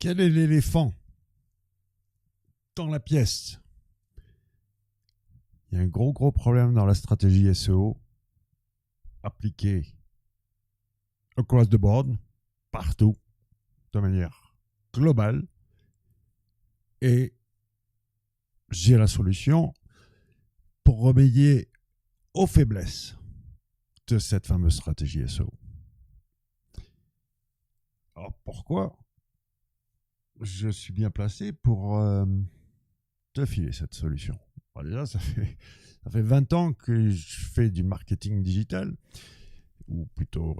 Quel est l'éléphant dans la pièce? Il y a un gros problème dans la stratégie SEO appliquée across the board, partout, de manière globale. Et j'ai la solution pour remédier aux faiblesses de cette fameuse stratégie SEO. Alors pourquoi je suis bien placé pour te filer cette solution? Alors déjà, ça fait 20 ans que je fais du marketing digital, ou plutôt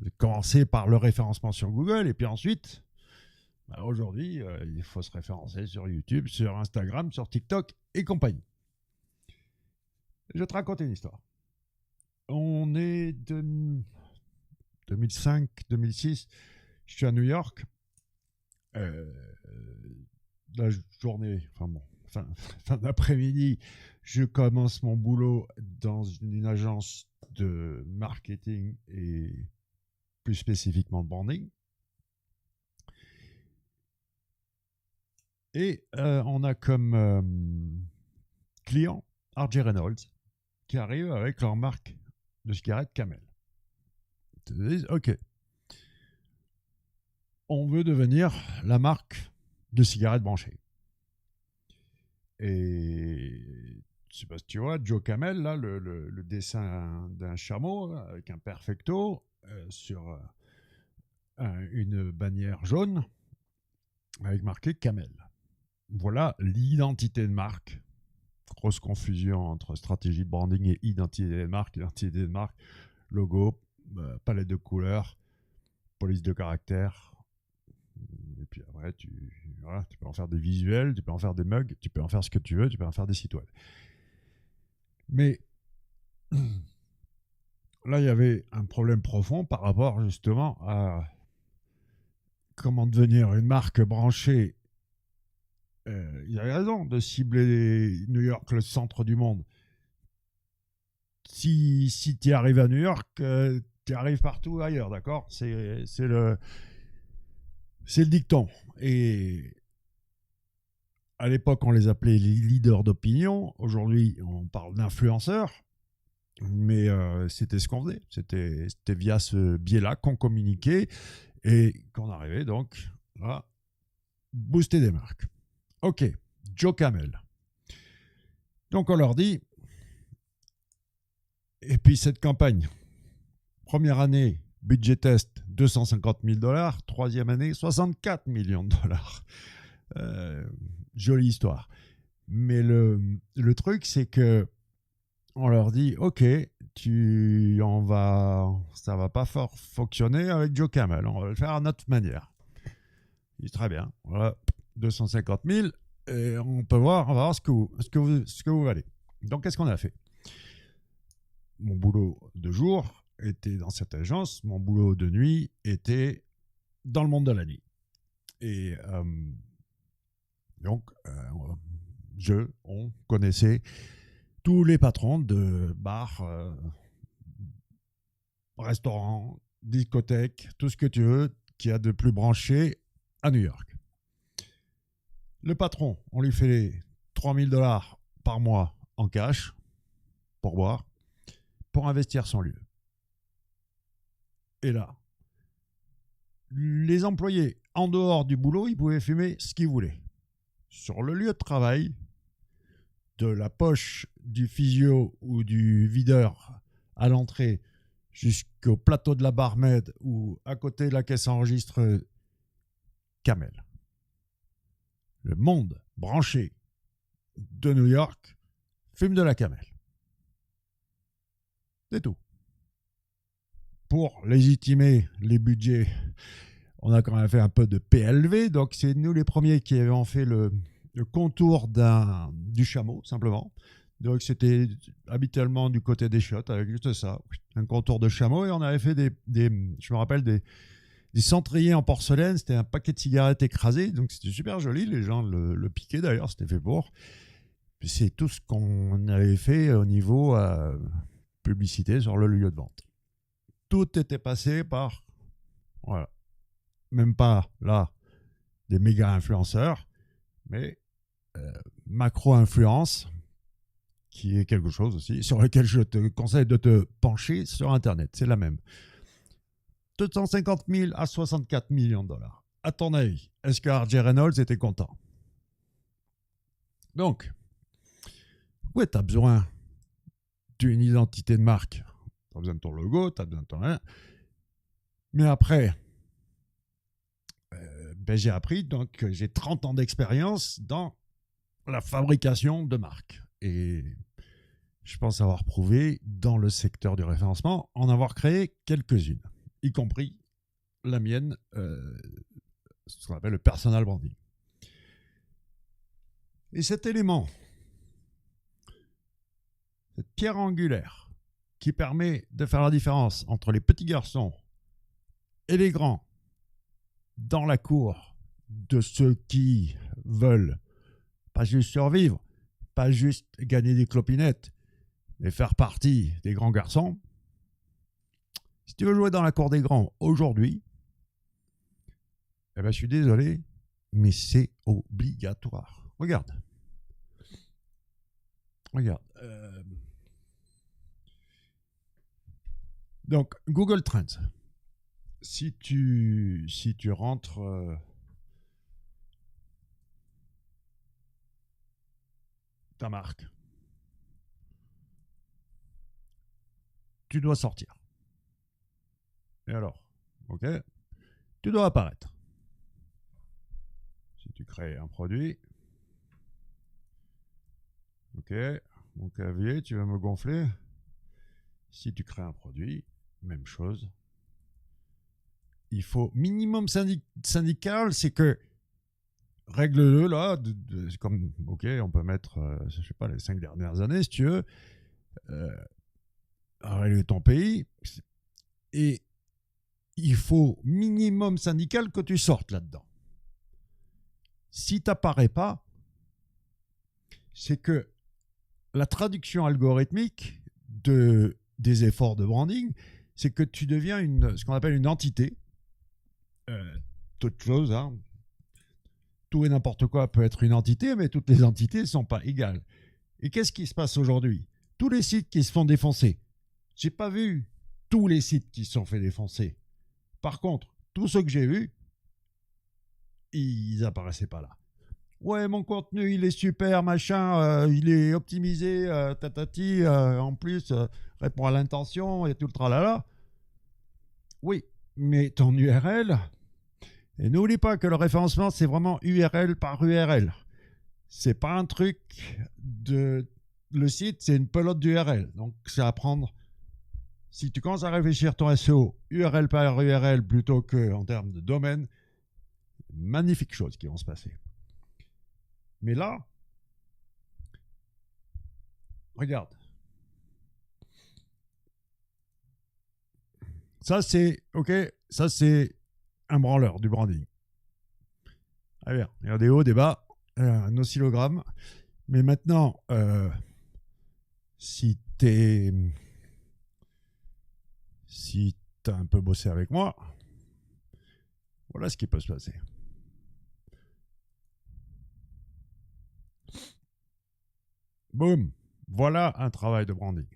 j'ai commencé par le référencement sur Google, et puis ensuite, aujourd'hui, il faut se référencer sur YouTube, sur Instagram, sur TikTok et compagnie. Je vais te raconter une histoire. On est 2005-2006, je suis à New York. La journée, fin d'après-midi, je commence mon boulot dans une agence de marketing et plus spécifiquement de branding. Et on a comme client R.J. Reynolds qui arrive avec leur marque de cigarettes Camel. Ils te disent, OK, on veut devenir la marque de cigarettes branchées. Et je sais pas si tu vois, Joe Camel, là, le dessin d'un chameau là, avec un perfecto sur une bannière jaune avec marqué Camel. Voilà l'identité de marque. Grosse confusion entre stratégie de branding et identité de marque. Identité de marque, logo, palette de couleurs, police de caractère. Et puis après, tu peux en faire des visuels, tu peux en faire des mugs, tu peux en faire ce que tu veux, tu peux en faire des sites web. Mais là, il y avait un problème profond par rapport justement à comment devenir une marque branchée. Il avait raison de cibler New York, le centre du monde. Si tu arrives à New York, tu arrives partout ailleurs, d'accord? C'est le dicton. Et à l'époque, on les appelait les leaders d'opinion. Aujourd'hui, on parle d'influenceurs. Mais c'était ce qu'on faisait. C'était via ce biais-là qu'on communiquait et qu'on arrivait donc à booster des marques. OK, Joe Camel. Donc on leur dit, et puis cette campagne, première année, budget test, $250,000, troisième année, 64 millions de dollars. Jolie histoire. Mais le truc, c'est que on leur dit, OK, ça va pas fonctionner avec Joe Camel, on va le faire à notre manière. Il dit, très bien, voilà, 250 000, et on va voir ce que vous valez. Donc, qu'est-ce qu'on a fait? Mon boulot de jour était dans cette agence, mon boulot de nuit était dans le monde de la nuit. Et donc, on connaissait tous les patrons de bars, restaurants, discothèques, tout ce que tu veux, qu'il y a de plus branché à New York. Le patron, on lui fait les $3,000 par mois en cash pour boire, pour investir son lieu. Et là, les employés, en dehors du boulot, ils pouvaient fumer ce qu'ils voulaient. Sur le lieu de travail, de la poche du physio ou du videur à l'entrée jusqu'au plateau de la barmaid ou à côté de la caisse enregistreuse, Camel. Le monde branché de New York fume de la Camel. C'est tout. Pour légitimer les budgets, on a quand même fait un peu de PLV, donc c'est nous les premiers qui avons fait le contour du chameau, simplement. Donc c'était habituellement du côté des chiottes, avec juste ça, un contour de chameau, et on avait fait je me rappelle, des cendriers en porcelaine, c'était un paquet de cigarettes écrasées, donc c'était super joli, les gens le piquaient d'ailleurs, c'était fait pour. Puis c'est tout ce qu'on avait fait au niveau publicité sur le lieu de vente. Tout était passé par, voilà, même pas là, des méga influenceurs, mais macro-influence, qui est quelque chose aussi sur lequel je te conseille de te pencher sur Internet. C'est la même. 250 000 à 64 millions de dollars. À ton avis, est-ce que R.J. Reynolds était content? Donc, ouais, tu as besoin d'une identité de marque. Tu as besoin de ton logo, tu as besoin de ton rien. Mais après, j'ai appris, donc j'ai 30 ans d'expérience dans la fabrication de marques. Et je pense avoir prouvé dans le secteur du référencement en avoir créé quelques-unes, y compris la mienne, ce qu'on appelle le personal branding. Et cet élément, cette pierre angulaire qui permet de faire la différence entre les petits garçons et les grands dans la cour de ceux qui veulent pas juste survivre, pas juste gagner des clopinettes, mais faire partie des grands garçons. Si tu veux jouer dans la cour des grands aujourd'hui, eh ben, je suis désolé, mais c'est obligatoire. Regarde. Donc, Google Trends. Si tu rentres ta marque, tu dois sortir. Et alors, ok, tu dois apparaître. Si tu crées un produit, ok, mon clavier, tu vas me gonfler. Si tu crées un produit, même chose. Il faut minimum syndical, c'est que règle-le là, comme ok, on peut mettre, je sais pas, les 5 dernières années si tu veux, régler ton pays, et il faut minimum syndical que tu sortes là-dedans. Si tu n'apparais pas, c'est que la traduction algorithmique des efforts de branding, c'est que tu deviens ce qu'on appelle une entité. Toute chose, hein. Tout et n'importe quoi peut être une entité, mais toutes les entités ne sont pas égales. Et qu'est-ce qui se passe aujourd'hui? Tous les sites qui se font défoncer. J'ai pas vu tous les sites qui se sont fait défoncer. Par contre, tous ceux que j'ai vus, ils apparaissaient pas là. Ouais, mon contenu, il est super, machin, il est optimisé, tatati, en plus, répond à l'intention et tout le tralala. Oui, mais ton URL, et n'oublie pas que le référencement, c'est vraiment URL par URL. C'est pas un truc le site, c'est une pelote d'URL. Donc, c'est à prendre. Si tu commences à réfléchir ton SEO URL par URL plutôt qu'en termes de domaine, magnifiques choses qui vont se passer. Mais là, regarde. Ça, c'est, ok, ça, c'est un branleur du branding. Allez, il y a des hauts, des bas, un oscillogramme. Mais maintenant, si t'as un peu bossé avec moi, voilà ce qui peut se passer. Boum, voilà un travail de branding.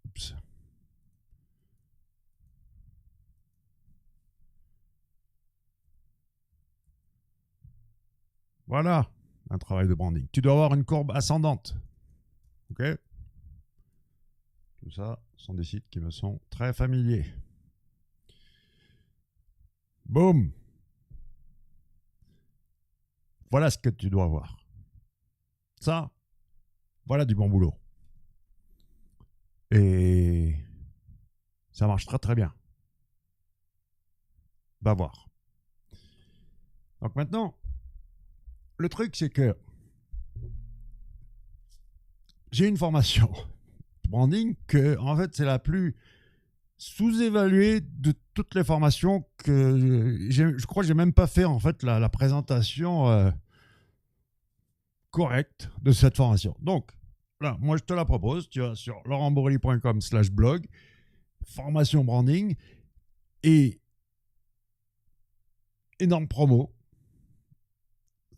Oups. Voilà un travail de branding. Tu dois avoir une courbe ascendante. Ok? Tout ça sont des sites qui me sont très familiers. Boum! Voilà ce que tu dois voir. Ça, voilà du bon boulot. Et ça marche très très bien. Va voir. Donc maintenant, le truc c'est que j'ai une formation branding que en fait c'est la plus sous-évaluée de toutes les formations que je crois que j'ai même pas fait en fait la présentation correcte de cette formation. Donc Là, moi, je te la propose. Tu vas sur laurentbourrelli.com/blog, formation branding et énorme promo.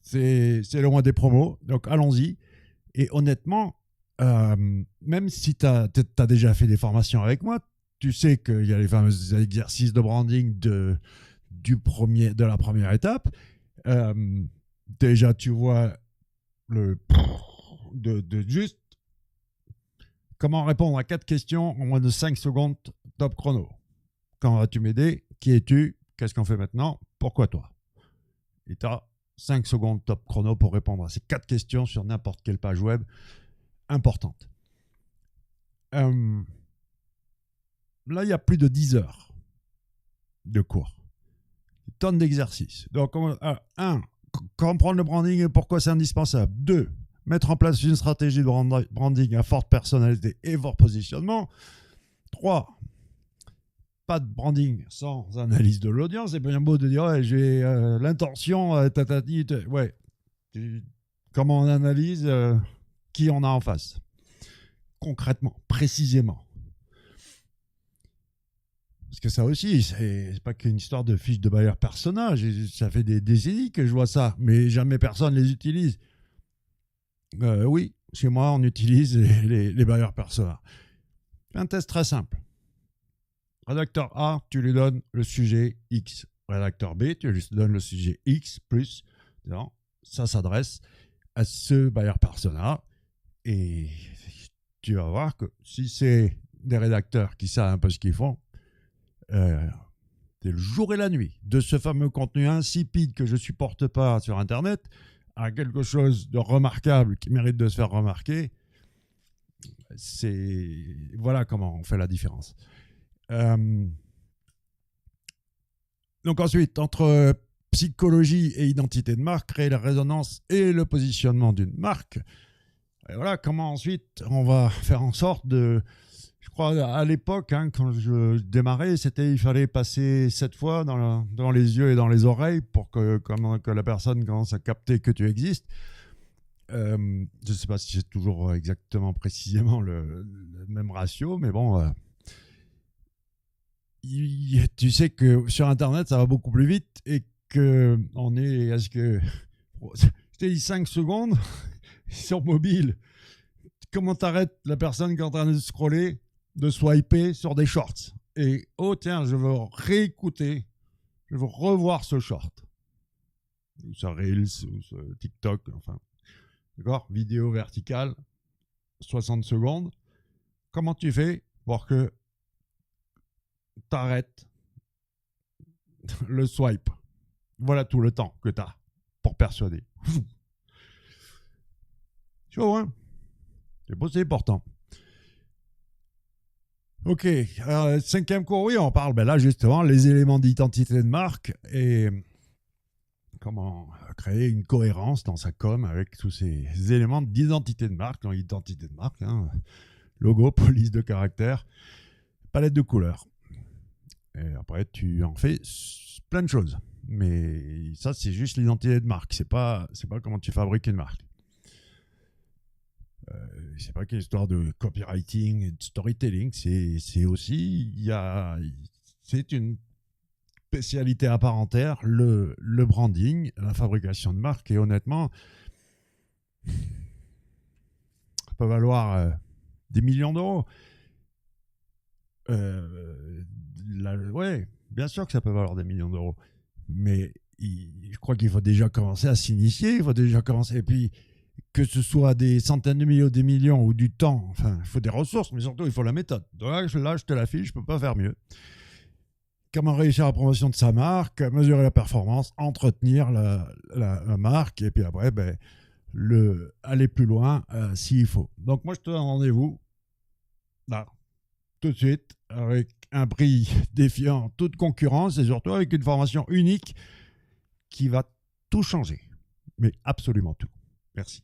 C'est le mois des promos, donc allons-y. Et honnêtement, même si tu as déjà fait des formations avec moi, tu sais qu'il y a les fameux exercices de branding de la première étape. Déjà, tu vois juste comment répondre à 4 questions en moins de 5 secondes top chrono. Quand vas-tu m'aider? Qui es-tu? Qu'est-ce qu'on fait maintenant? Pourquoi toi? Et tu as 5 secondes top chrono pour répondre à ces 4 questions sur n'importe quelle page web importante. Là, il y a plus de 10 heures de cours. Des tonnes d'exercices. Donc, 1. Comprendre le branding et pourquoi c'est indispensable. 2. Mettre en place une stratégie de branding à forte personnalité et fort positionnement. 3. Pas de branding sans analyse de l'audience. C'est bien beau de dire ouais, j'ai l'intention, ouais. Comment on analyse qui on a en face. Concrètement, précisément. Parce que ça aussi, c'est pas qu'une histoire de fiche de buyer persona. Ça fait des décennies que je vois ça, mais jamais personne les utilise. Oui, chez moi, on utilise les buyers persona. Un test très simple. Rédacteur A, tu lui donnes le sujet X. Rédacteur B, tu lui donnes le sujet X plus. Non, ça s'adresse à ce buyer persona. Et tu vas voir que si c'est des rédacteurs qui savent un peu ce qu'ils font, c'est le jour et la nuit de ce fameux contenu insipide que je supporte pas sur Internet à quelque chose de remarquable qui mérite de se faire remarquer. Voilà comment on fait la différence. Donc ensuite, entre psychologie et identité de marque, créer la résonance et le positionnement d'une marque. Et voilà comment ensuite on va faire en sorte de... Je crois à l'époque, quand je démarrais, il fallait passer 7 fois dans les yeux et dans les oreilles pour que la personne commence à capter que tu existes. Je ne sais pas si c'est toujours exactement précisément le même ratio, mais bon, tu sais que sur Internet, ça va beaucoup plus vite et qu'on est... Est-ce que... Je t'ai dit 5 secondes sur mobile. Comment t'arrêtes la personne qui est en train de scroller, de swiper sur des shorts? Et oh tiens, je veux réécouter, je veux revoir ce short. Ou ce Reels, ou ce TikTok, enfin. D'accord? Vidéo verticale, 60 secondes. Comment tu fais pour que t'arrêtes le swipe? Voilà tout le temps que tu as pour persuader. Tu vois, hein? C'est possible pourtant. Ok, 5e cours, oui, on parle là justement les éléments d'identité de marque et comment créer une cohérence dans sa com avec tous ces éléments d'identité de marque. L'identité de marque, logo, police de caractère, palette de couleurs. Et après, tu en fais plein de choses. Mais ça, c'est juste l'identité de marque. C'est pas comment tu fabriques une marque. C'est pas qu'une histoire de copywriting et de storytelling. C'est aussi, c'est une spécialité à part entière, le branding, la fabrication de marque. Et honnêtement, ça peut valoir des millions d'euros. Ouais, bien sûr que ça peut valoir des millions d'euros. Mais je crois qu'il faut déjà commencer à s'initier. Il faut déjà commencer. Et puis, que ce soit des centaines de millions, des millions ou du temps, enfin, il faut des ressources, mais surtout, il faut la méthode. Donc là, je te la file, je ne peux pas faire mieux. Comment réussir la promotion de sa marque, mesurer la performance, entretenir la marque, et puis après, aller plus loin s'il faut. Donc moi, je te donne rendez-vous là, tout de suite, avec un prix défiant toute concurrence et surtout avec une formation unique qui va tout changer. Mais absolument tout. Merci.